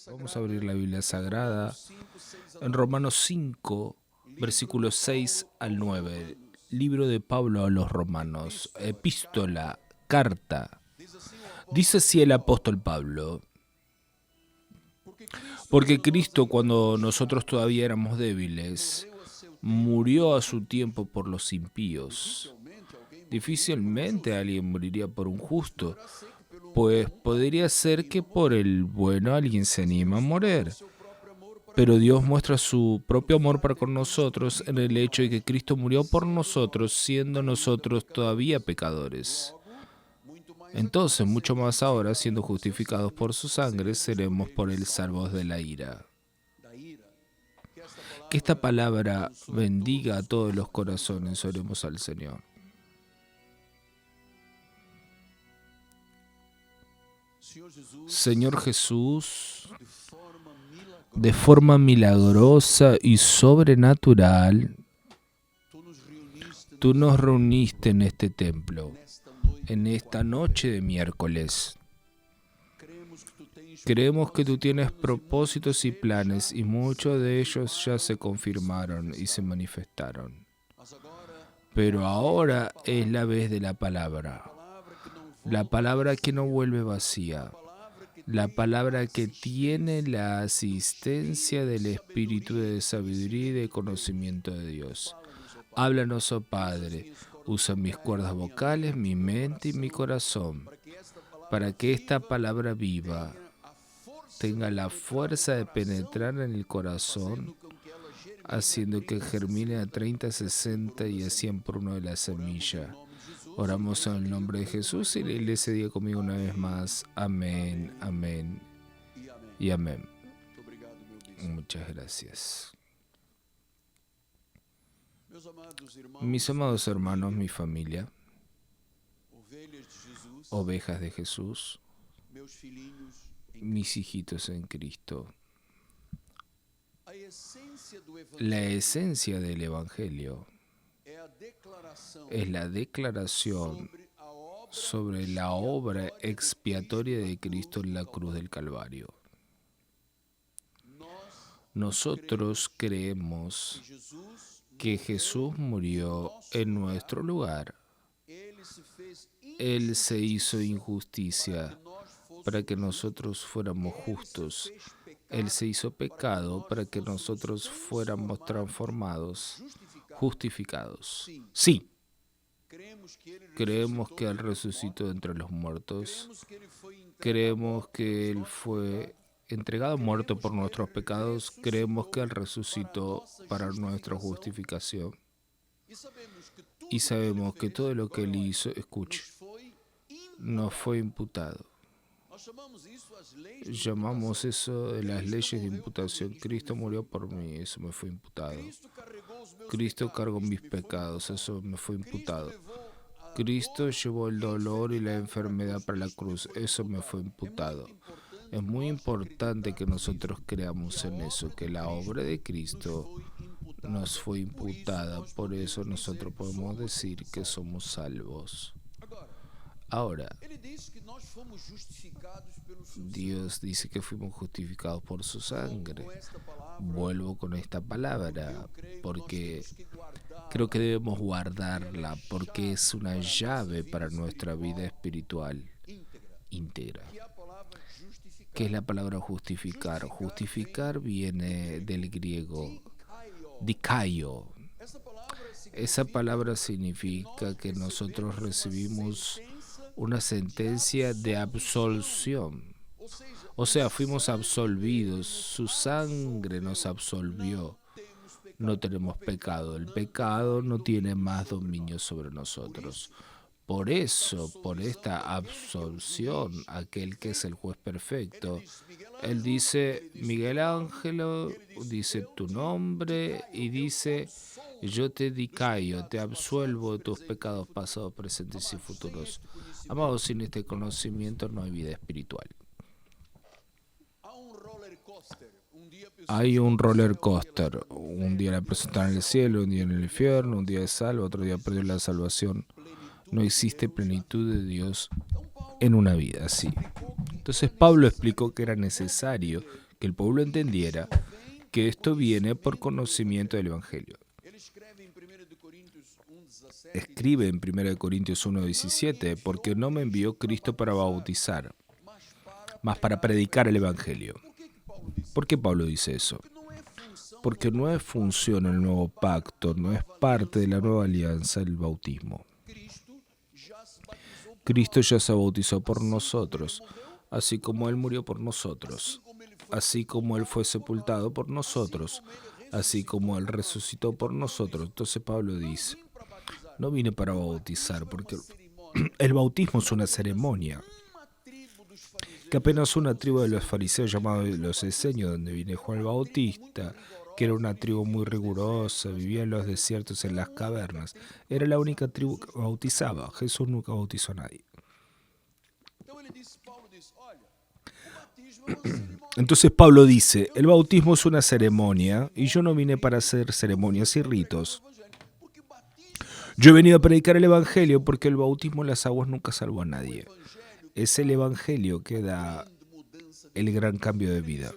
Vamos a abrir la Biblia Sagrada en Romanos 5, versículos 6 al 9. Libro de Pablo a los Romanos, epístola, carta. Dice así el apóstol Pablo: porque Cristo, cuando nosotros todavía éramos débiles, murió a su tiempo por los impíos. Difícilmente alguien moriría por un justo, pues podría ser que por el bueno alguien se anima a morir. Pero Dios muestra su propio amor para con nosotros en el hecho de que Cristo murió por nosotros, siendo nosotros todavía pecadores. Entonces, mucho más ahora, siendo justificados por su sangre, seremos por él salvos de la ira. Que esta palabra bendiga a todos los corazones. Oremos al Señor. Señor Jesús, de forma milagrosa y sobrenatural, tú nos reuniste en este templo, en esta noche de miércoles. Creemos que tú tienes propósitos y planes, y muchos de ellos ya se confirmaron y se manifestaron. Pero ahora es la vez de la palabra que no vuelve vacía, la palabra que tiene la asistencia del Espíritu de sabiduría y de conocimiento de Dios. Háblanos, oh Padre, usa mis cuerdas vocales, mi mente y mi corazón, para que esta palabra viva tenga la fuerza de penetrar en el corazón, haciendo que germine a 30, 60 y a 100 por uno de la semilla. Oramos en el nombre de Jesús y la iglesia diga conmigo una vez más: amén, amén y amén. Muchas gracias. Mis amados hermanos, mi familia, ovejas de Jesús, mis hijitos en Cristo, la esencia del Evangelio es la declaración sobre la obra expiatoria de Cristo en la cruz del Calvario. Nosotros creemos que Jesús murió en nuestro lugar. Él se hizo injusticia para que nosotros fuéramos justos. Él se hizo pecado para que nosotros fuéramos transformados, justificados. Sí, creemos que Él resucitó entre los muertos. Creemos que Él fue entregado muerto por nuestros pecados. Creemos que Él resucitó para nuestra justificación. Y sabemos que todo lo que Él hizo, escuche, nos fue imputado. Llamamos eso de las leyes de imputación. Cristo murió por mí, eso me fue imputado. Cristo cargó mis pecados, eso me fue imputado. Cristo llevó el dolor y la enfermedad para la cruz, eso me fue imputado. Es muy importante que nosotros creamos en eso, que la obra de Cristo nos fue imputada, por eso nosotros podemos decir que somos salvos. Ahora, Dios dice que fuimos justificados por su sangre. Vuelvo con esta palabra porque creo que debemos guardarla, porque es una llave para nuestra vida espiritual íntegra. ¿Qué es la palabra justificar? Justificar viene del griego dikaio. Esa palabra significa que nosotros recibimos una sentencia de absolución. O sea, fuimos absolvidos, su sangre nos absolvió. No tenemos pecado, el pecado no tiene más dominio sobre nosotros. Por eso, por esta absolución, aquel que es el juez perfecto, él dice: Miguel Ángelo, dice tu nombre y dice: yo te dicayo, te absuelvo de tus pecados pasados, presentes y futuros. Amados, sin este conocimiento no hay vida espiritual. Hay un roller coaster. Un día la persona está en el cielo, un día en el infierno, un día es salvo, otro día perdió la salvación. No existe plenitud de Dios en una vida así. Entonces Pablo explicó que era necesario que el pueblo entendiera que esto viene por conocimiento del Evangelio. Escribe en 1 Corintios 1:17, porque no me envió Cristo para bautizar, mas para predicar el Evangelio. ¿Por qué Pablo dice eso? Porque no es función el nuevo pacto, no es parte de la nueva alianza el bautismo. Cristo ya se bautizó por nosotros, así como Él murió por nosotros, así como Él fue sepultado por nosotros, así como Él resucitó por nosotros. Entonces Pablo dice, no vine para bautizar, porque el bautismo es una ceremonia, que apenas una tribu de los fariseos llamados los esenios, donde viene Juan el Bautista, que era una tribu muy rigurosa, vivía en los desiertos, en las cavernas. Era la única tribu que bautizaba. Jesús nunca bautizó a nadie. Entonces Pablo dice, el bautismo es una ceremonia y yo no vine para hacer ceremonias y ritos. Yo he venido a predicar el Evangelio porque el bautismo en las aguas nunca salvó a nadie. Es el Evangelio que da el gran cambio de vida.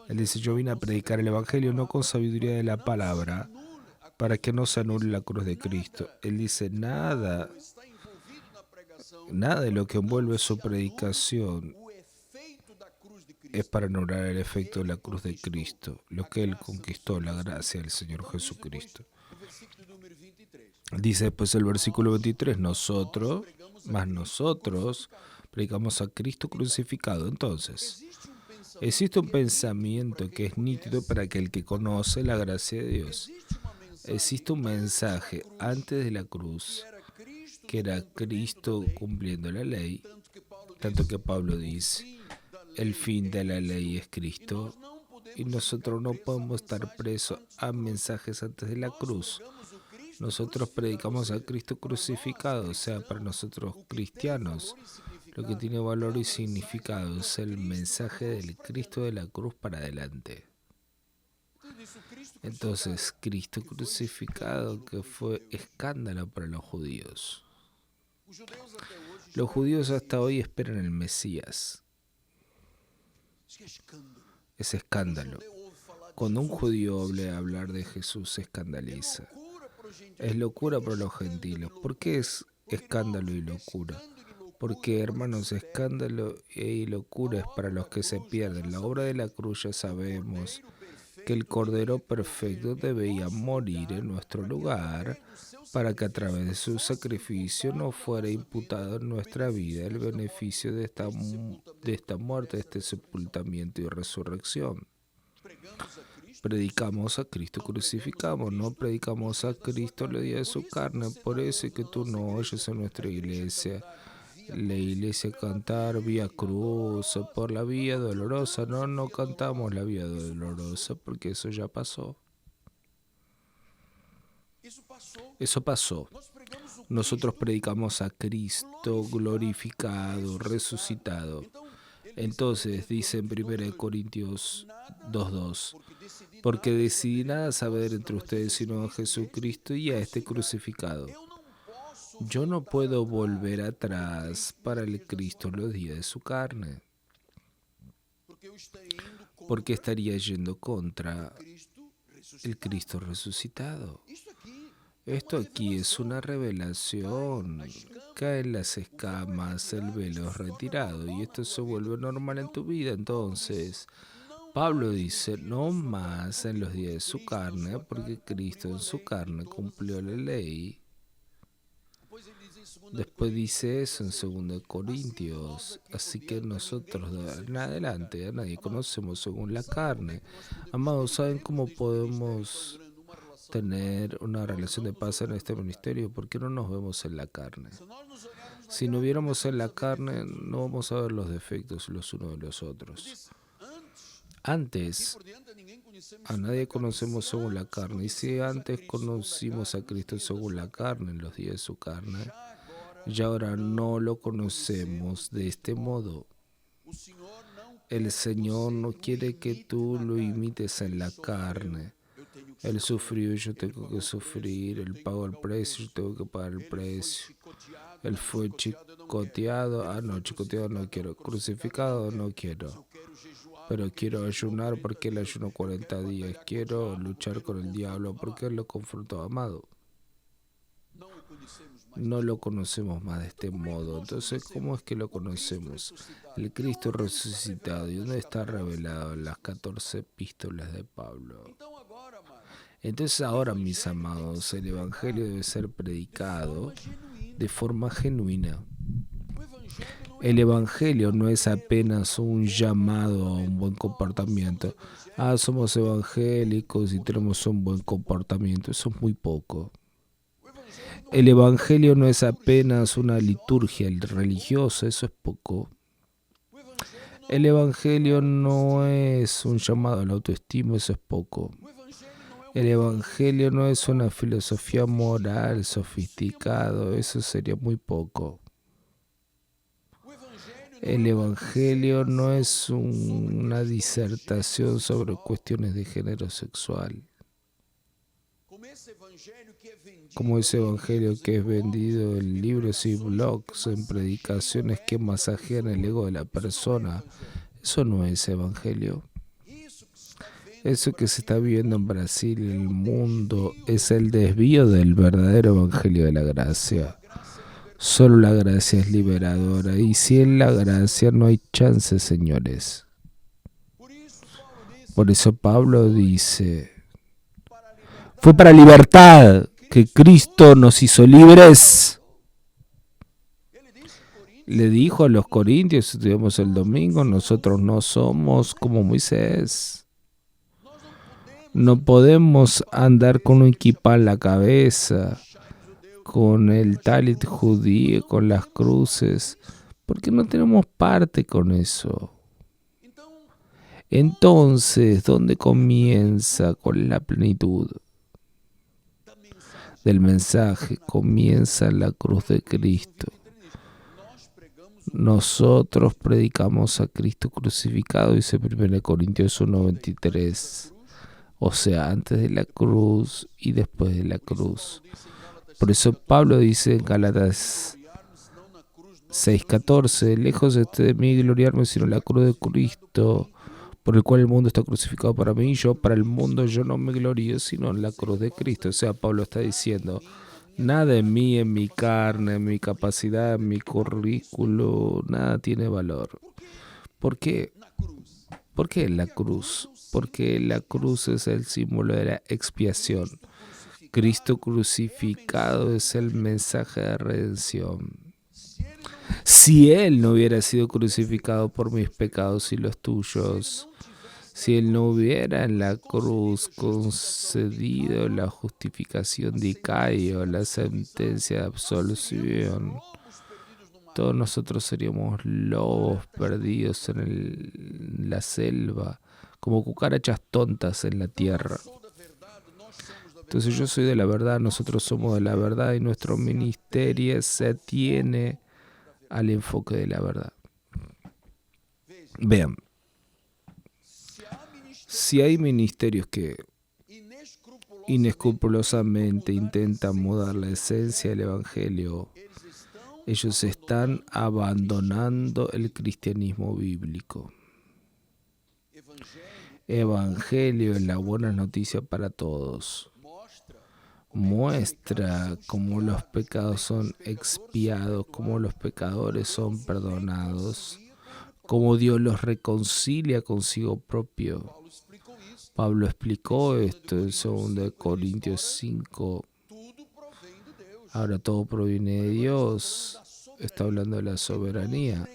Él dice, yo vine a predicar el Evangelio no con sabiduría de la palabra, para que no se anule la cruz de Cristo. Él dice, nada de lo que envuelve su predicación es para anular el efecto de la cruz de Cristo, lo que Él conquistó, la gracia del Señor Jesucristo. Dice después el versículo 23, nosotros predicamos a Cristo crucificado. Entonces, existe un pensamiento que es nítido para aquel que conoce la gracia de Dios. Existe un mensaje antes de la cruz, que era Cristo cumpliendo la ley, tanto que Pablo dice, el fin de la ley es Cristo, y nosotros no podemos estar presos a mensajes antes de la cruz. Nosotros predicamos a Cristo crucificado, o sea, para nosotros cristianos, lo que tiene valor y significado es el mensaje del Cristo de la cruz para adelante. Entonces, Cristo crucificado, que fue escándalo para los judíos. Los judíos hasta hoy esperan el Mesías. Es escándalo. Cuando un judío oye hablar de Jesús, se escandaliza. Es locura para los gentiles. ¿Por qué es escándalo y locura? Porque, hermanos, escándalo y locura es para los que se pierden. La obra de la cruz ya sabemos que el Cordero Perfecto debía morir en nuestro lugar para que a través de su sacrificio no fuera imputado en nuestra vida el beneficio de esta muerte, de este sepultamiento y resurrección. Predicamos a Cristo crucificado, no predicamos a Cristo el día de su carne. Por eso es que tú no oyes en nuestra iglesia la iglesia cantar vía cruz por la vía dolorosa. No cantamos la vía dolorosa porque eso ya pasó. Eso pasó. Nosotros predicamos a Cristo glorificado, resucitado. Entonces dice en 1 Corintios 2:2, porque decidí nada saber entre ustedes sino a Jesucristo y a este crucificado. Yo no puedo volver atrás para el Cristo en los días de su carne, porque estaría yendo contra el Cristo resucitado. Esto aquí es una revelación. Caen las escamas, el velo es retirado y esto se vuelve normal en tu vida. Entonces, Pablo dice, no más en los días de su carne, porque Cristo en su carne cumplió la ley. Después dice eso en 2 Corintios. Así que nosotros en adelante a nadie conocemos según la carne. Amados, ¿saben cómo podemos tener una relación de paz en este ministerio? Porque no nos vemos en la carne. Si no viéramos en la carne, no vamos a ver los defectos los unos de los otros. Antes, a nadie conocemos según la carne. Y si antes conocimos a Cristo según la carne, en los días de su carne, y ahora no lo conocemos de este modo. El Señor no quiere que tú lo imites en la carne. Él sufrió y yo tengo que sufrir. Él pagó el precio, yo tengo que pagar el precio. Él fue chicoteado. Ah, no, chicoteado no quiero. Crucificado no quiero. Pero quiero ayunar porque él ayunó 40 días. Quiero luchar con el diablo porque él lo confrontó, amado. No lo conocemos más de este modo. Entonces, ¿cómo es que lo conocemos? El Cristo resucitado. ¿Y dónde está revelado en las 14 epístolas de Pablo? Entonces ahora, mis amados, el Evangelio debe ser predicado de forma genuina. El Evangelio no es apenas un llamado a un buen comportamiento. Ah, somos evangélicos y tenemos un buen comportamiento. Eso es muy poco. El Evangelio no es apenas una liturgia religiosa. Eso es poco. El Evangelio no es un llamado a la autoestima. Eso es poco. El Evangelio no es una filosofía moral sofisticada. Eso sería muy poco. El Evangelio no es una disertación sobre cuestiones de género sexual. Como ese Evangelio que es vendido en libros y blogs, en predicaciones que masajean el ego de la persona. Eso no es Evangelio. Eso que se está viendo en Brasil y en el mundo es el desvío del verdadero Evangelio de la gracia. Solo la gracia es liberadora y sin la gracia no hay chance, señores. Por eso Pablo dice, fue para libertad que Cristo nos hizo libres. Le dijo a los corintios, estudiamos el domingo, nosotros no somos como Moisés. No podemos andar con un equipa en la cabeza, con el talit judío, con las cruces, porque no tenemos parte con eso. Entonces, ¿dónde comienza? ¿Cuál es la plenitud del mensaje? Comienza en la cruz de Cristo. Nosotros predicamos a Cristo crucificado, dice 1 Corintios 1:23. O sea, antes de la cruz y después de la cruz. Por eso Pablo dice en Gálatas 6:14, lejos de mí gloriarme sino la cruz de Cristo, por el cual el mundo está crucificado para mí, y yo para el mundo yo no me glorío sino en la cruz de Cristo. O sea, Pablo está diciendo, nada en mí, en mi carne, en mi capacidad, en mi currículo, nada tiene valor. ¿Por qué? ¿Por qué la cruz? Porque la cruz es el símbolo de la expiación. Cristo crucificado es el mensaje de redención. Si Él no hubiera sido crucificado por mis pecados y los tuyos, si Él no hubiera en la cruz concedido la justificación de Icaio, la sentencia de absolución, todos nosotros seríamos lobos perdidos en la selva, como cucarachas tontas en la tierra. Entonces yo soy de la verdad, nosotros somos de la verdad y nuestro ministerio se atiene al enfoque de la verdad. Vean, si hay ministerios que inescrupulosamente intentan mudar la esencia del Evangelio, ellos están abandonando el cristianismo bíblico. Evangelio es la buena noticia para todos. Muestra cómo los pecados son expiados, cómo los pecadores son perdonados, cómo Dios los reconcilia consigo propio. Pablo explicó esto en 2 Corintios 5. Ahora todo proviene de Dios. Está hablando de la soberanía,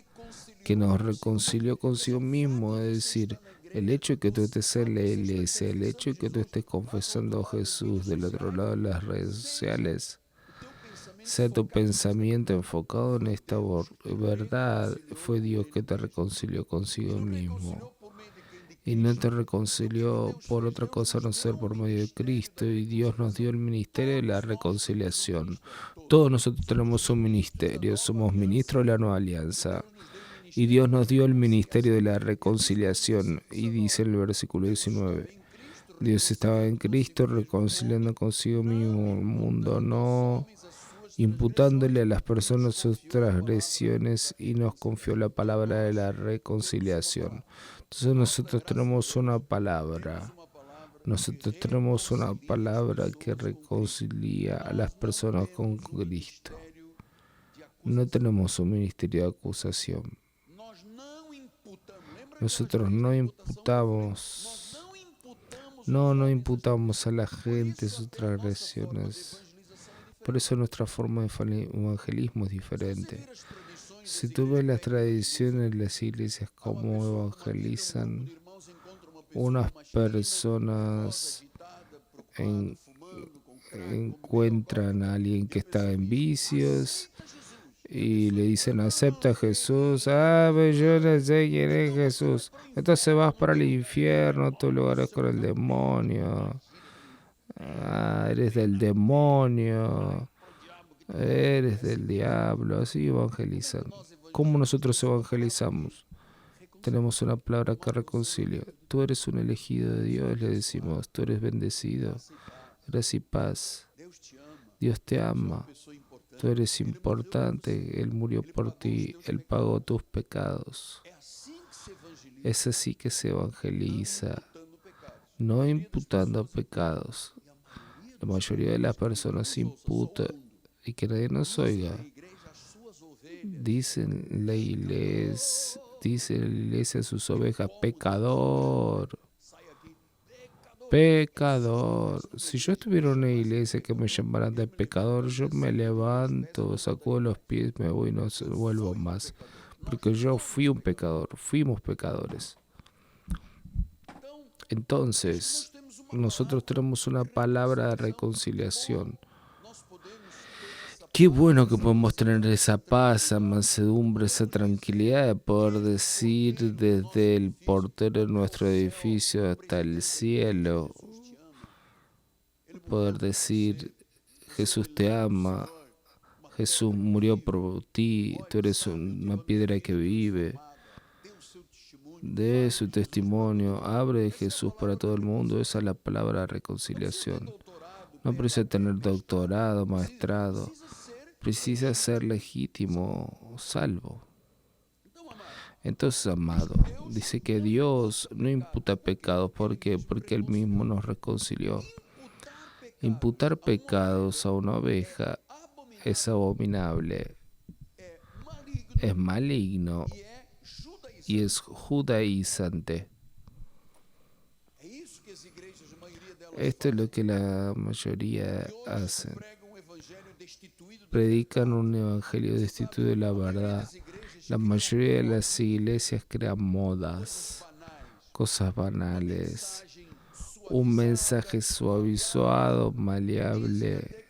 que nos reconcilió consigo mismo. Es decir, el hecho de que tú estés en la iglesia, el hecho de que tú estés confesando a Jesús del otro lado de las redes sociales, sea tu pensamiento enfocado en esta verdad, fue Dios que te reconcilió consigo mismo. Y no te reconcilió por otra cosa a no ser por medio de Cristo. Y Dios nos dio el ministerio de la reconciliación. Todos nosotros tenemos un ministerio, somos ministros de la nueva alianza. Y Dios nos dio el ministerio de la reconciliación. Y dice en el versículo 19, Dios estaba en Cristo reconciliando consigo mismo el mundo, no imputándole a las personas sus transgresiones y nos confió la palabra de la reconciliación. Entonces nosotros tenemos una palabra. Nosotros tenemos una palabra que reconcilia a las personas con Cristo. No tenemos un ministerio de acusación. Nosotros no imputamos a la gente sus transgresiones. Por eso nuestra forma de evangelismo es diferente. Si tú ves las tradiciones de las iglesias, cómo evangelizan, unas personas encuentran a alguien que está en vicios y le dicen acepta a Jesús. Pero yo no sé quién es Jesús. Entonces vas para el infierno, tu lugar es con el demonio. Eres del demonio, eres del diablo. Así evangelizan. ¿Cómo nosotros evangelizamos? Tenemos una palabra que reconcilia. Tú eres un elegido de Dios, le decimos. Tú eres bendecido. Gracia y paz. Dios te ama. Tú eres importante. Él murió por ti. Él pagó tus pecados. Es así que se evangeliza. No imputando pecados. La mayoría de las personas imputa y que nadie nos oiga. Dicen la iglesia a sus ovejas, pecador, pecador. Si yo estuviera en una iglesia que me llamaran de pecador, yo me levanto, sacudo los pies, me voy y no vuelvo más. Porque yo fui un pecador, fuimos pecadores. Entonces, nosotros tenemos una palabra de reconciliación. Qué bueno que podemos tener esa paz, esa mansedumbre, esa tranquilidad de poder decir desde el portero de nuestro edificio hasta el cielo, poder decir, Jesús te ama, Jesús murió por ti, tú eres una piedra que vive. De su testimonio, abre de Jesús para todo el mundo. Esa es la palabra de reconciliación. No precisa tener doctorado, maestrado. Precisa ser legítimo, salvo. Entonces, amado, dice que Dios no imputa pecados. ¿Por qué? Porque Él mismo nos reconcilió. Imputar pecados a una oveja es abominable, es maligno y es judaizante. Esto es lo que la mayoría hacen. Predican un evangelio destituido de la verdad. La mayoría de las iglesias crean modas, cosas banales, un mensaje suavizado, maleable.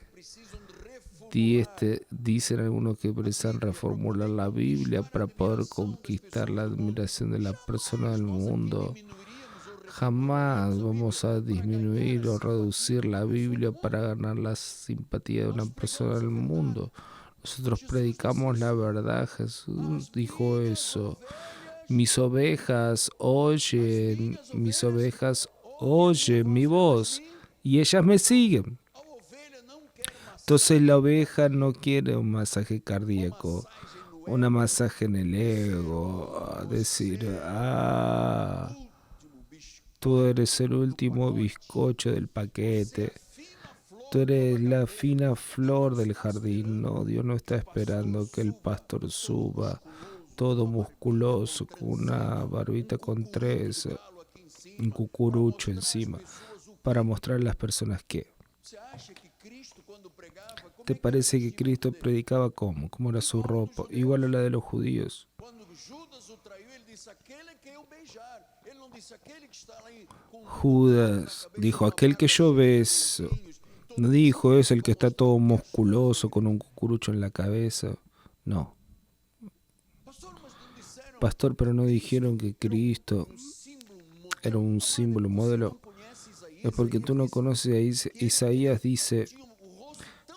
Dicen algunos que precisan reformular la Biblia para poder conquistar la admiración de la persona del mundo. Jamás vamos a disminuir o reducir la Biblia para ganar la simpatía de una persona del mundo. Nosotros predicamos la verdad. Jesús dijo eso. Mis ovejas oyen mi voz y ellas me siguen. Entonces la oveja no quiere un masaje cardíaco, una masaje en el ego, decir, tú eres el último bizcocho del paquete, tú eres la fina flor del jardín. No, Dios no está esperando que el pastor suba todo musculoso, con una barbita con 3, un cucurucho encima, para mostrar a las personas que... ¿Te parece que Cristo predicaba cómo? ¿Cómo era su ropa? Igual a la de los judíos. Judas dijo, aquel que yo beso. No dijo, es el que está todo musculoso con un cucurucho en la cabeza. No. Pastor, pero no dijeron que Cristo era un símbolo, un modelo. Es porque tú no conoces a Isaías. Dice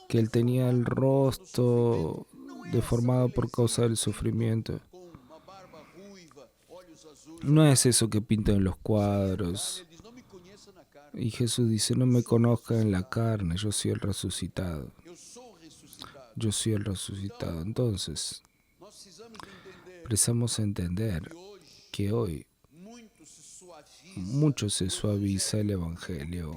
que él tenía el rostro deformado por causa del sufrimiento. No es eso que pintan en los cuadros. Y Jesús dice, no me conozcan en la carne, yo soy el resucitado. Yo soy el resucitado. Entonces, precisamos entender que hoy mucho se suaviza el Evangelio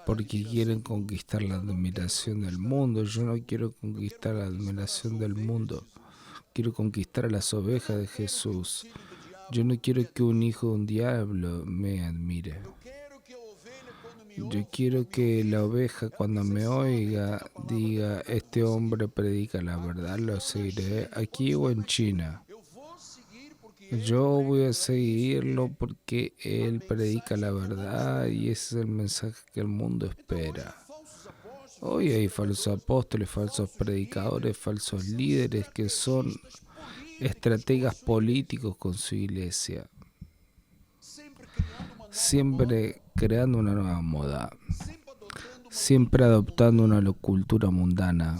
porque quieren conquistar la admiración del mundo. Yo no quiero conquistar la admiración del mundo. Quiero conquistar a las ovejas de Jesús. Yo no quiero que un hijo de un diablo me admire. Yo quiero que la oveja cuando me oiga diga, este hombre predica la verdad, lo seguiré aquí o en China. Yo voy a seguirlo porque él predica la verdad y ese es el mensaje que el mundo espera. Hoy hay falsos apóstoles, falsos predicadores, falsos líderes que son estrategas políticos con su iglesia, siempre creando una nueva moda, siempre adoptando una cultura mundana,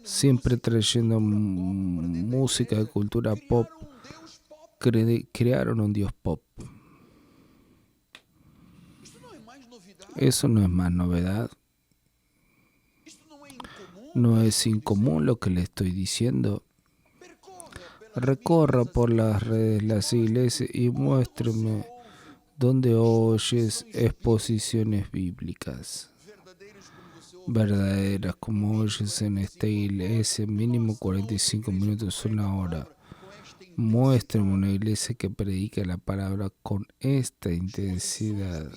siempre trayendo música de cultura pop. Crearon un dios pop. Eso no es más novedad. No es incomún lo que le estoy diciendo. Recorra por las redes, las iglesias y muéstrame donde oyes exposiciones bíblicas verdaderas como oyes en esta iglesia, mínimo 45 minutos, una hora. Muéstrame una iglesia que predica la palabra con esta intensidad.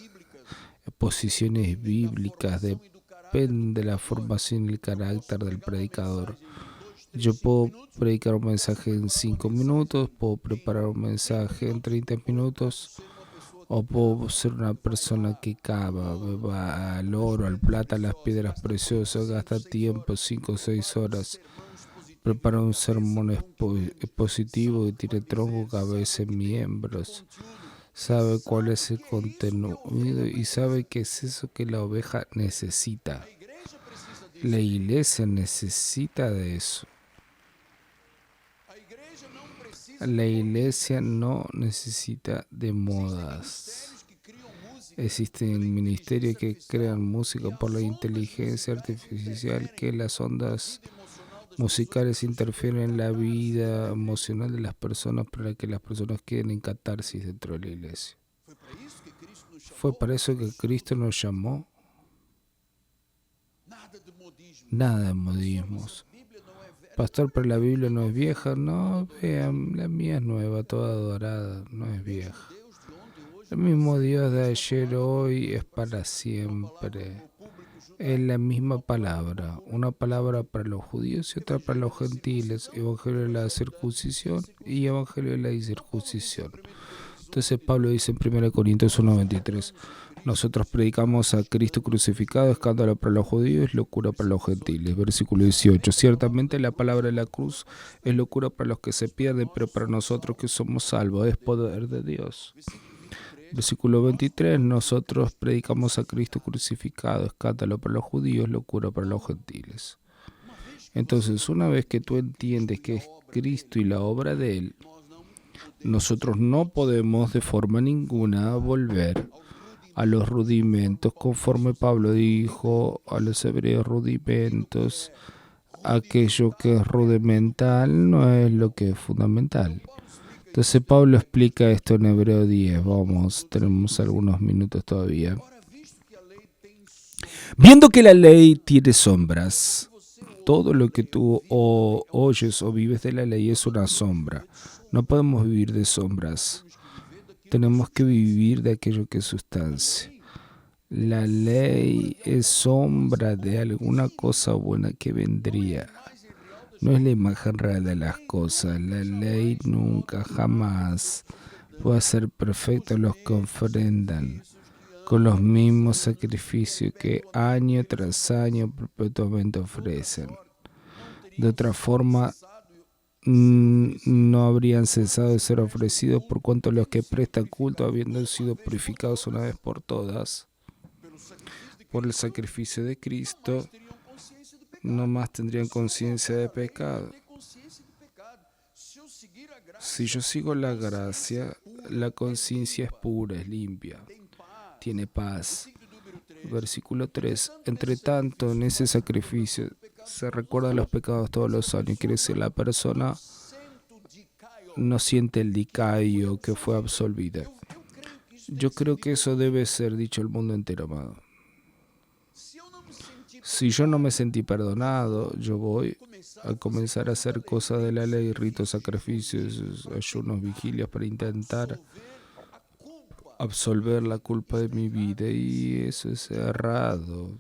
Exposiciones bíblicas depende de la formación y el carácter del predicador. Yo puedo predicar un mensaje en 5 minutos, puedo preparar un mensaje en 30 minutos, o puedo ser una persona que cava, va al oro, al plata, a las piedras preciosas, gasta tiempo, 5 o 6 horas, prepara un sermón expositivo y tiene tronco, cabeza y miembros. Sabe cuál es el contenido y sabe qué es eso que la oveja necesita. La iglesia necesita de eso. La iglesia no necesita de modas. Existen ministerios que crean música por la inteligencia artificial, que las ondas musicales interfieren en la vida emocional de las personas para que las personas queden en catarsis dentro de la iglesia. Fue para eso que Cristo nos llamó. Nada de modismos. Pastor, pero la Biblia no es vieja. No, vean, la mía es nueva, toda dorada, no es vieja. El mismo Dios de ayer, hoy, es para siempre. Es la misma palabra, una palabra para los judíos y otra para los gentiles, evangelio de la circuncisión y evangelio de la incircuncisión. Entonces Pablo dice en 1 Corintios 1:23, nosotros predicamos a Cristo crucificado, escándalo para los judíos, locura para los gentiles. Versículo 18, ciertamente la palabra de la cruz es locura para los que se pierden, pero para nosotros que somos salvos es poder de Dios. Versículo 23, nosotros predicamos a Cristo crucificado, escándalo para los judíos, locura para los gentiles. Entonces, una vez que tú entiendes que es Cristo y la obra de Él, nosotros no podemos de forma ninguna volver a los rudimentos, conforme Pablo dijo a los hebreos, rudimentos. Aquello que es rudimental no es lo que es fundamental. Entonces Pablo explica esto en Hebreo 10. Vamos, tenemos algunos minutos todavía. Viendo que la ley tiene sombras, todo lo que tú oyes o vives de la ley es una sombra. No podemos vivir de sombras. Tenemos que vivir de aquello que es sustancia. La ley es sombra de alguna cosa buena que vendría. No es la imagen real de las cosas. La ley nunca, jamás puede ser perfecta. Los que ofrendan con los mismos sacrificios que año tras año perpetuamente ofrecen. De otra forma, no habrían cesado de ser ofrecidos, por cuanto los que prestan culto, habiendo sido purificados una vez por todas por el sacrificio de Cristo, no más tendrían conciencia de pecado. Si yo sigo la gracia, la conciencia es pura, es limpia, tiene paz. Versículo 3. Entre tanto, en ese sacrificio se recuerdan los pecados todos los años. Quiere decir, la persona no siente el dicayo que fue absolvida. Yo creo que eso debe ser dicho al mundo entero, amado. Si yo no me sentí perdonado, yo voy a comenzar a hacer cosas de la ley, ritos, sacrificios, ayunos, vigilias para intentar absolver la culpa de mi vida, y eso es errado.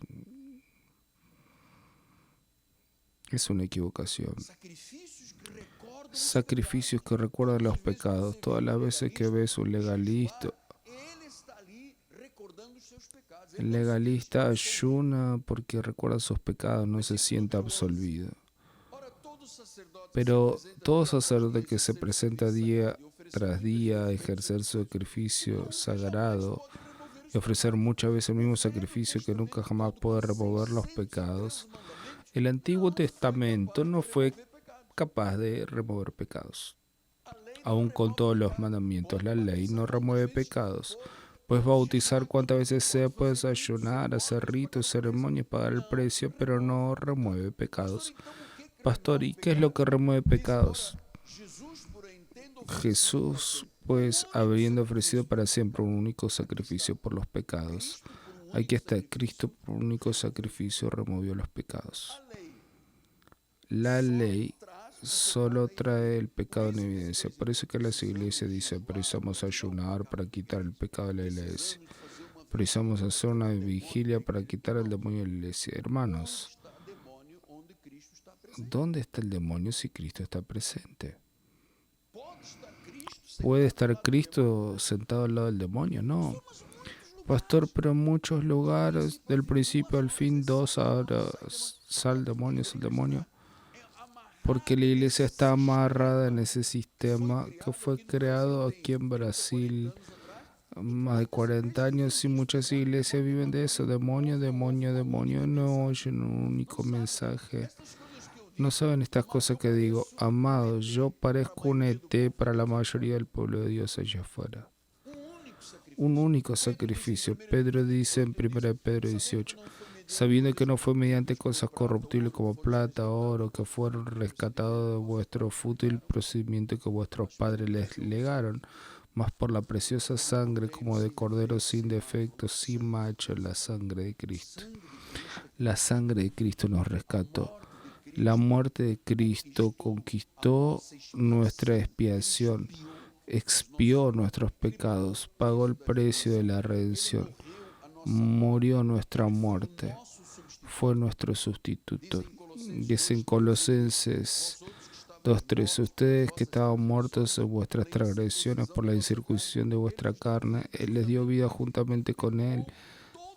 Es una equivocación. Sacrificios que recuerdan los pecados. Todas las veces que ves un legalista, el legalista ayuna porque recuerda sus pecados, no se siente absolvido. Pero todo sacerdote que se presenta día tras día a ejercer su sacrificio sagrado y ofrecer muchas veces el mismo sacrificio que nunca jamás puede remover los pecados, el Antiguo Testamento no fue capaz de remover pecados. Aún con todos los mandamientos, la ley no remueve pecados. Puedes bautizar cuantas veces sea, puedes ayunar, hacer ritos, ceremonias, pagar el precio, pero no remueve pecados. Pastor, ¿y qué es lo que remueve pecados? Jesús, pues, habiendo ofrecido para siempre un único sacrificio por los pecados, aquí está, Cristo por un único sacrificio removió los pecados. La ley solo trae el pecado en evidencia. Por eso que las iglesias dicen, precisamos ayunar para quitar el pecado de la iglesia. Precisamos hacer una vigilia para quitar el demonio de la iglesia. Hermanos, ¿dónde está el demonio si Cristo está presente? ¿Puede estar Cristo sentado al lado del demonio? No. Pastor, pero en muchos lugares, del principio al fin, dos, ahora sale el demonio. Porque la iglesia está amarrada en ese sistema que fue creado aquí en Brasil más de 40 años, y muchas iglesias viven de eso, demonio, no oyen un único mensaje. No saben estas cosas que digo. Amados, yo parezco un ET para la mayoría del pueblo de Dios allá afuera. Un único sacrificio. Pedro dice en 1 Pedro 18, sabiendo que no fue mediante cosas corruptibles como plata o oro que fueron rescatados de vuestro fútil procedimiento que vuestros padres les legaron, mas por la preciosa sangre como de cordero sin defecto, sin mancha, la sangre de Cristo. La sangre de Cristo nos rescató. La muerte de Cristo conquistó nuestra expiación, expió nuestros pecados, pagó el precio de la redención, murió nuestra muerte, fue nuestro sustituto. Dice en Colosenses 2:3, ustedes que estaban muertos en vuestras transgresiones por la incircuncisión de vuestra carne, Él les dio vida juntamente con Él,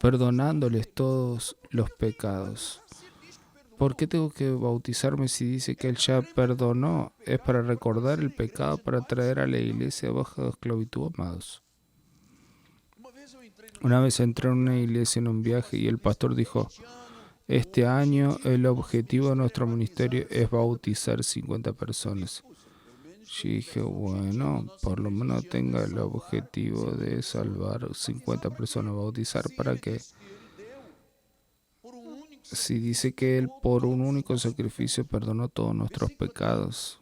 perdonándoles todos los pecados. ¿Por qué tengo que bautizarme si dice que Él ya perdonó? Es para recordar el pecado, para traer a la iglesia bajo esclavitud, amados. Una vez entré en una iglesia en un viaje y el pastor dijo, este año el objetivo de nuestro ministerio es bautizar 50 personas. Yo dije, bueno, por lo menos tenga el objetivo de salvar 50 personas. ¿Bautizar para qué? Si dice que Él por un único sacrificio perdonó todos nuestros pecados.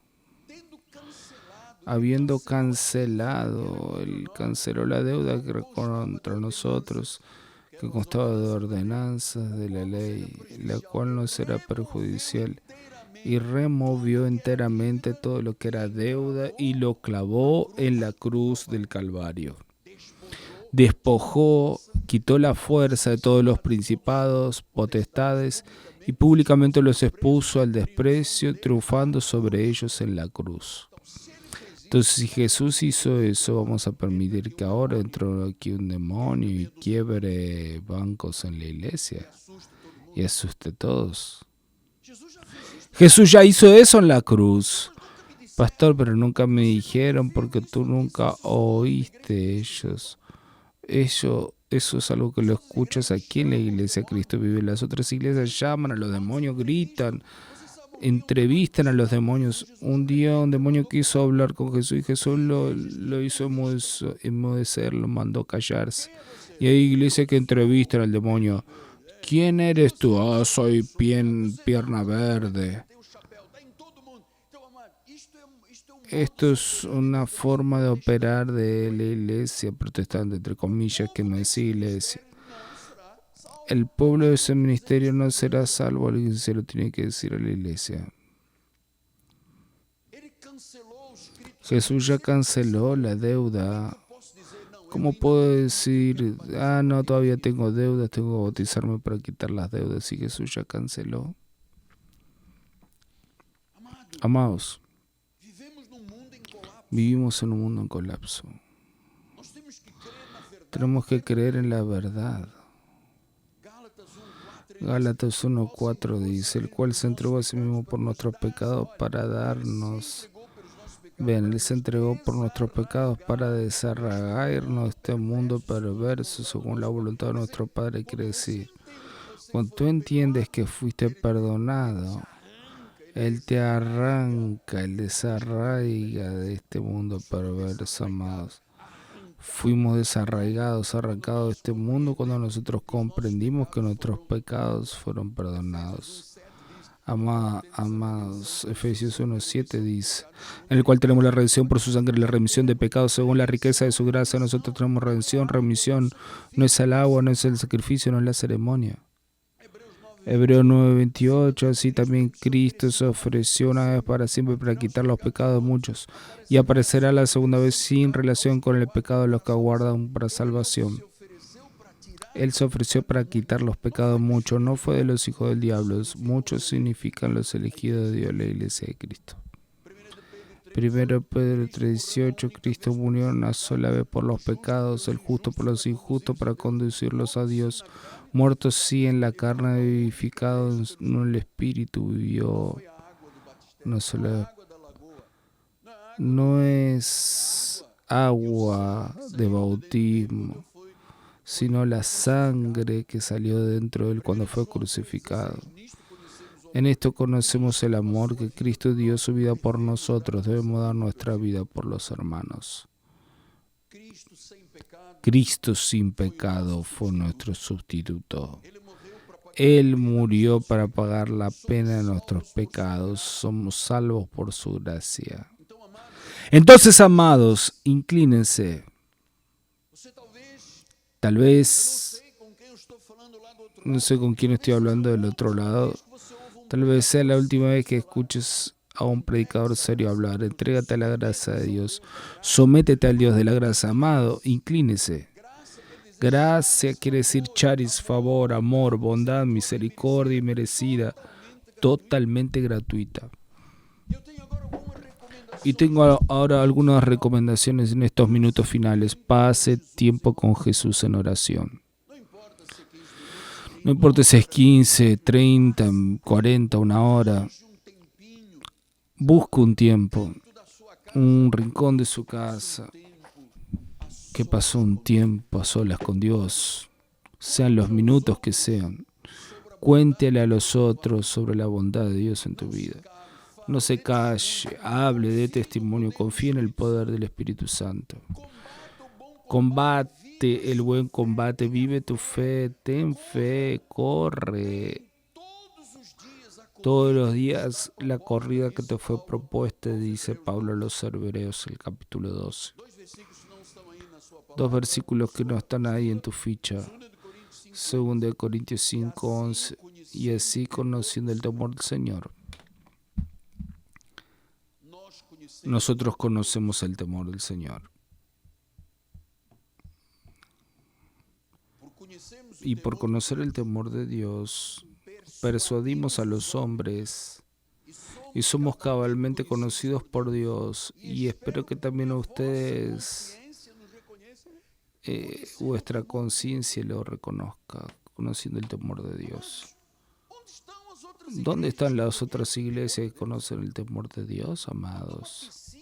Habiendo cancelado, Él canceló la deuda que contra nosotros, que constaba de ordenanzas de la ley, la cual nos era perjudicial, y removió enteramente todo lo que era deuda y lo clavó en la cruz del Calvario. Despojó, quitó la fuerza de todos los principados, potestades, y públicamente los expuso al desprecio, triunfando sobre ellos en la cruz. Entonces, si Jesús hizo eso, vamos a permitir que ahora entre aquí un demonio y quiebre bancos en la iglesia y asuste a todos. Jesús ya hizo eso en la cruz. Pastor, pero nunca me dijeron porque tú nunca oíste ellos. Eso es algo que lo escuchas aquí en la iglesia Cristo vive. Las otras iglesias llaman a los demonios, gritan, entrevistan a los demonios. Un día un demonio quiso hablar con Jesús y Jesús lo hizo enmudecer, lo mandó callarse. Y hay iglesias que entrevistan al demonio. ¿Quién eres tú? Oh, soy pierna verde. Esto es una forma de operar de la iglesia protestante, entre comillas, que no es iglesia. El pueblo de ese ministerio no será salvo, alguien se lo tiene que decir a la iglesia. Jesús ya canceló la deuda. ¿Cómo puedo decir, no, todavía tengo deudas, tengo que bautizarme para quitar las deudas? Si Jesús ya canceló. Amados, vivimos en un mundo en colapso. Tenemos que creer en la verdad. Gálatas 1:4 dice, el cual se entregó a sí mismo por nuestros pecados para darnos... Bien, Él se entregó por nuestros pecados para desarraigarnos de este mundo perverso según la voluntad de nuestro Padre. Quiere decir, cuando tú entiendes que fuiste perdonado, Él te arranca, Él desarraiga de este mundo perverso, amados. Fuimos desarraigados, arrancados de este mundo cuando nosotros comprendimos que nuestros pecados fueron perdonados. Amados, Efesios 1:7 dice, en el cual tenemos la redención por su sangre, la remisión de pecados según la riqueza de su gracia. Nosotros tenemos redención, remisión, no es el agua, no es el sacrificio, no es la ceremonia. Hebreos 9:28, así también Cristo se ofreció una vez para siempre para quitar los pecados de muchos, y aparecerá la segunda vez sin relación con el pecado de los que aguardan para salvación. Él se ofreció para quitar los pecados de muchos, no fue de los hijos del diablo. Muchos significan los elegidos de Dios, la iglesia de Cristo. 1 Pedro 3:18, Cristo murió una sola vez por los pecados, el justo por los injustos, para conducirlos a Dios. Muertos sí en la carne, vivificados en el espíritu, vivió una sola vez. No es agua de bautismo, sino la sangre que salió dentro de Él cuando fue crucificado. En esto conocemos el amor que Cristo dio su vida por nosotros. Debemos dar nuestra vida por los hermanos. Cristo sin pecado fue nuestro sustituto. Él murió para pagar la pena de nuestros pecados. Somos salvos por su gracia. Entonces, amados, inclínense. Tal vez, no sé con quién estoy hablando del otro lado. Tal vez sea la última vez que escuches a un predicador serio hablar. Entrégate a la gracia de Dios. Sométete al Dios de la gracia. Amado, inclínese. Gracia quiere decir charis, favor, amor, bondad, misericordia y merecida. Totalmente gratuita. Y tengo ahora algunas recomendaciones en estos minutos finales. Pase tiempo con Jesús en oración. No importa si es 15, 30, 40, una hora. Busque un tiempo, un rincón de su casa, que pasó un tiempo a solas con Dios, sean los minutos que sean. Cuéntele a los otros sobre la bondad de Dios en tu vida. No se calle, hable, dé testimonio, confíe en el poder del Espíritu Santo. Combate el buen combate, vive tu fe, ten fe, corre. Todos los días la corrida que te fue propuesta, dice Pablo a los Hebreos, el capítulo 12. Dos versículos que no están ahí en tu ficha. 2 Corintios 5:11. Y así conociendo el temor del Señor. Nosotros conocemos el temor del Señor. Y por conocer el temor de Dios, persuadimos a los hombres y somos cabalmente conocidos por Dios. Y espero que también a ustedes vuestra conciencia lo reconozca, conociendo el temor de Dios. ¿Dónde están las otras iglesias que conocen el temor de Dios, amados?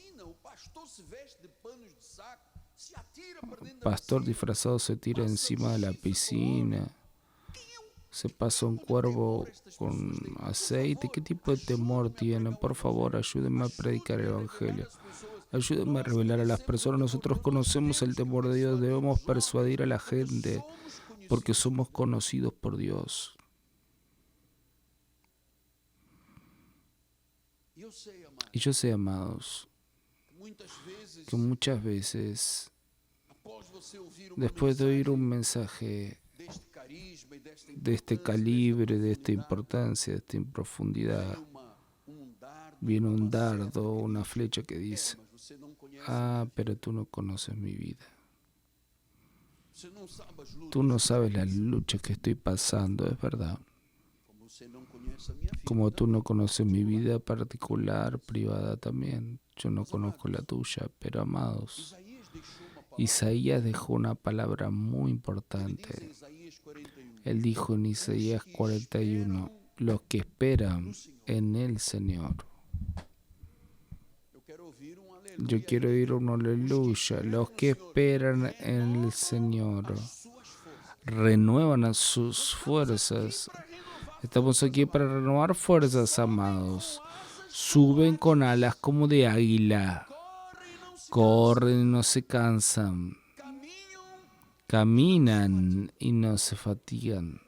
Pastor disfrazado se tira encima de la piscina. Se pasa un cuervo con aceite. ¿Qué tipo de temor tienen? Por favor, ayúdenme a predicar el Evangelio. Ayúdenme a revelar a las personas. Nosotros conocemos el temor de Dios. Debemos persuadir a la gente porque somos conocidos por Dios. Y yo sé, amados, que muchas veces, después de oír un mensaje de este calibre, de esta importancia, de esta profundidad, viene un dardo, una flecha que dice: ah, pero tú no conoces mi vida. Tú no sabes las luchas que estoy pasando, es verdad. Como tú no conoces mi vida particular, privada también. Yo no conozco la tuya, pero amados, Isaías dejó una palabra muy importante. Él dijo en Isaías 41, los que esperan en el Señor. Yo quiero oír un aleluya. Los que esperan en el Señor renuevan a sus fuerzas. Estamos aquí para renovar fuerzas, amados. Suben con alas como de águila. Corren y no se cansan. Caminan y no se fatigan.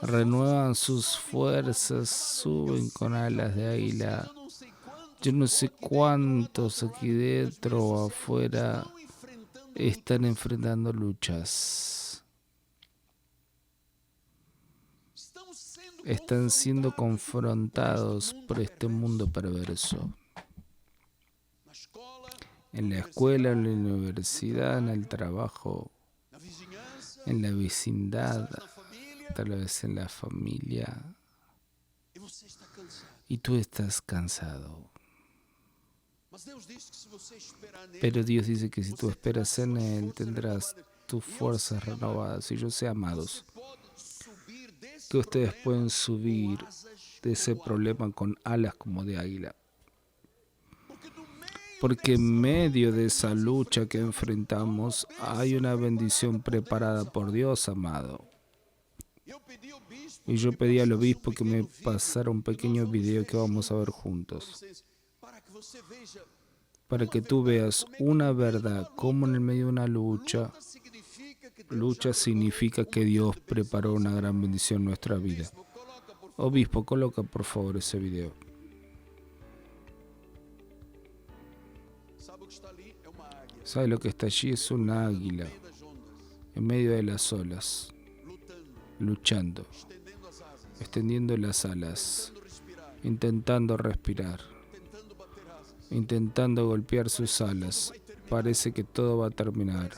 Renuevan sus fuerzas, suben con alas de águila. Yo no sé cuántos aquí dentro o afuera están enfrentando luchas. Están siendo confrontados por este mundo perverso. En la escuela, en la universidad, en el trabajo, en la vecindad, tal vez en la familia. Y tú estás cansado. Pero Dios dice que si tú esperas en Él, tendrás tus fuerzas renovadas. Y yo sé, amados, que ustedes pueden subir de ese problema con alas como de águila. Porque en medio de esa lucha que enfrentamos hay una bendición preparada por Dios, amado. Y yo pedí al obispo que me pasara un pequeño video que vamos a ver juntos, para que tú veas una verdad, como en el medio de una lucha significa que Dios preparó una gran bendición en nuestra vida. Obispo, coloca por favor ese video. ¿Sabe lo que está allí? Es una águila en medio de las olas, luchando, extendiendo las alas, intentando respirar, intentando golpear sus alas. Parece que todo va a terminar.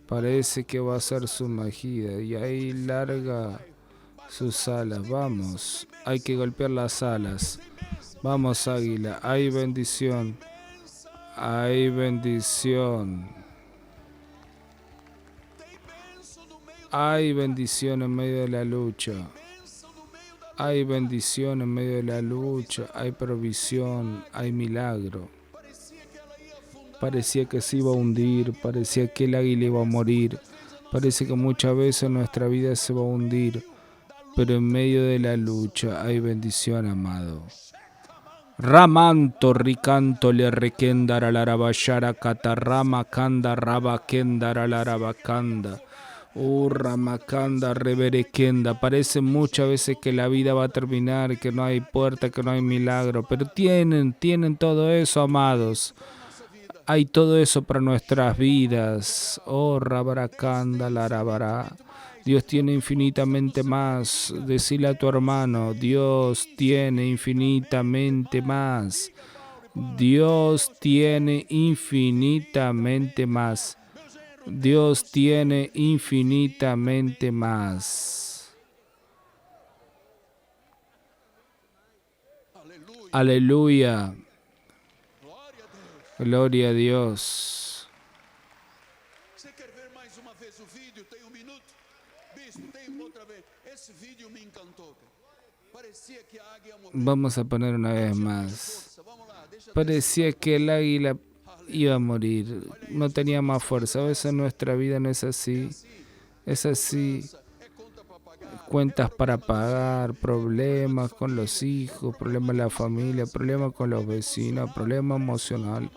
Parece que va a ser sumergida y ahí larga sus alas. Vamos, hay que golpear las alas. Vamos, águila, hay bendición. Hay bendición. Hay bendición en medio de la lucha. Hay bendición en medio de la lucha. Hay provisión. Hay milagro. Parecía que se iba a hundir. Parecía que el águila iba a morir. Parece que muchas veces nuestra vida se va a hundir. Pero en medio de la lucha hay bendición, amado. Ramanto ricanto le requendara la rabashara catarrama kanda rabakendara la rabakanda. Ramakanda reverequenda. Parece muchas veces que la vida va a terminar, que no hay puerta, que no hay milagro. Pero tienen todo eso, amados. Hay todo eso para nuestras vidas. Rabarakanda la rabará. Dios tiene infinitamente más. Decile a tu hermano, Dios tiene infinitamente más. Dios tiene infinitamente más. Dios tiene infinitamente más. Aleluya. Gloria a Dios. Vamos a poner una vez más. Parecía que el águila iba a morir, no tenía más fuerza. A veces nuestra vida no es así. Es así. Cuentas para pagar, problemas con los hijos, problemas en la familia, problemas con los vecinos, problema emocional.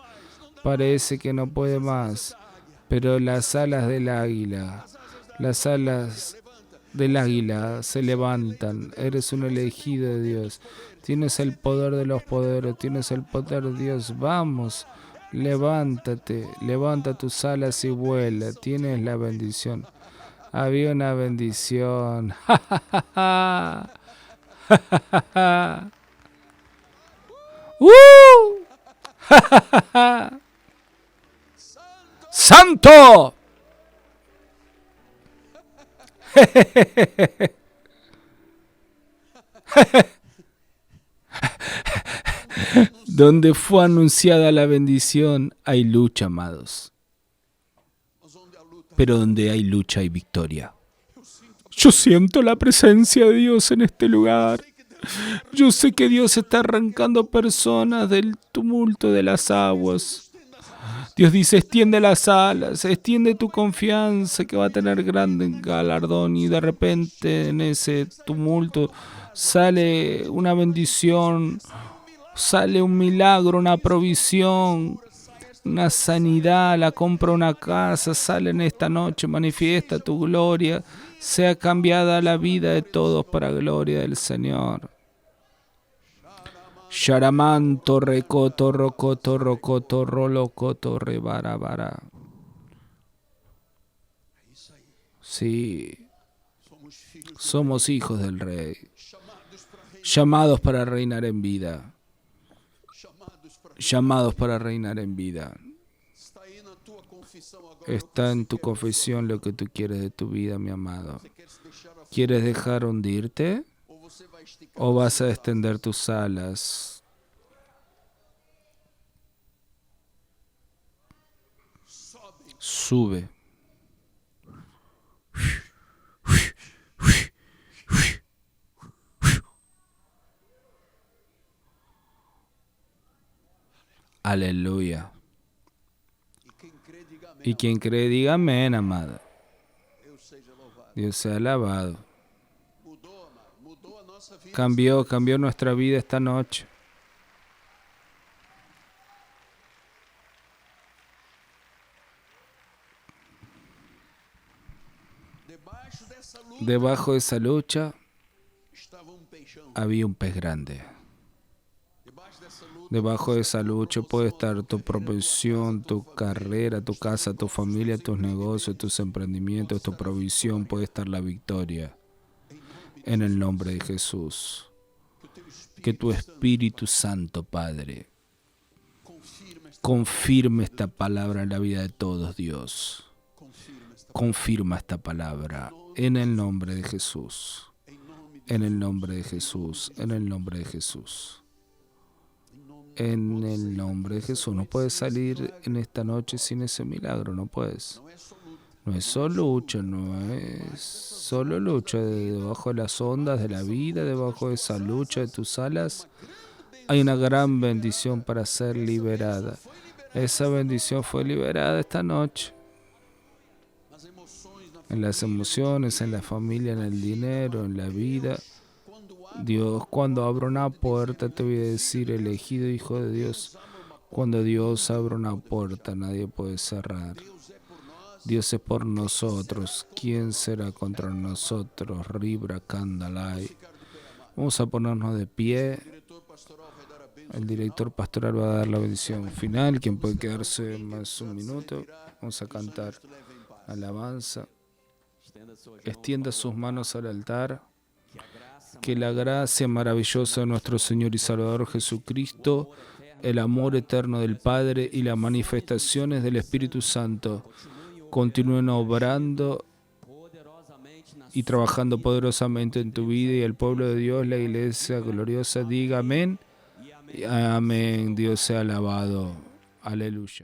Parece que no puede más, pero las alas del águila, las alas del águila se levantan. Eres un elegido de Dios. Tienes el poder de los poderes. Tienes el poder de Dios. Vamos, levántate. Levanta tus alas y vuela. Tienes la bendición. Había una bendición. ¡Santo! Donde fue anunciada la bendición hay lucha, amados. Pero donde hay lucha hay victoria. Yo siento la presencia de Dios en este lugar. Yo sé que Dios está arrancando personas del tumulto de las aguas. Dios dice, extiende las alas, extiende tu confianza que va a tener grande galardón. Y de repente en ese tumulto sale una bendición, sale un milagro, una provisión, una sanidad, la compra de una casa, sale en esta noche, manifiesta tu gloria, sea cambiada la vida de todos para gloria del Señor. Sharaman torre coto rocoto rocoto rolocoto rebarabara. Sí, somos hijos del Rey, llamados para reinar en vida. Llamados para reinar en vida. Está en tu confesión lo que tú quieres de tu vida, mi amado. ¿Quieres dejar hundirte? ¿O vas a extender tus alas? Sube. Aleluya. Y quien cree, diga amén, amada. Dios sea alabado. Cambió nuestra vida esta noche. Debajo de esa lucha había un pez grande. Debajo de esa lucha puede estar tu profesión, tu carrera, tu casa, tu familia, tus negocios, tus emprendimientos, tu provisión, puede estar la victoria. En el nombre de Jesús. Que tu Espíritu Santo, Padre, confirme esta palabra en la vida de todos, Dios. Confirma esta palabra en el nombre de Jesús. En el nombre de Jesús. En el nombre de Jesús. En el nombre de Jesús. No puedes salir en esta noche sin ese milagro, no puedes. No es solo lucha, no es solo lucha debajo de las ondas de la vida, debajo de esa lucha de tus alas. Hay una gran bendición para ser liberada. Esa bendición fue liberada esta noche. En las emociones, en la familia, en el dinero, en la vida. Dios, cuando abra una puerta, te voy a decir, elegido hijo de Dios, cuando Dios abre una puerta, nadie puede cerrar. Dios es por nosotros. ¿Quién será contra nosotros? Ribra Candalay. Vamos a ponernos de pie. El director pastoral va a dar la bendición final. Quien puede quedarse más un minuto. Vamos a cantar alabanza. Extienda sus manos al altar. Que la gracia maravillosa de nuestro Señor y Salvador Jesucristo, el amor eterno del Padre y las manifestaciones del Espíritu Santo continúen obrando y trabajando poderosamente en tu vida, y el pueblo de Dios, la iglesia gloriosa, diga amén. Amén. Dios sea alabado. Aleluya.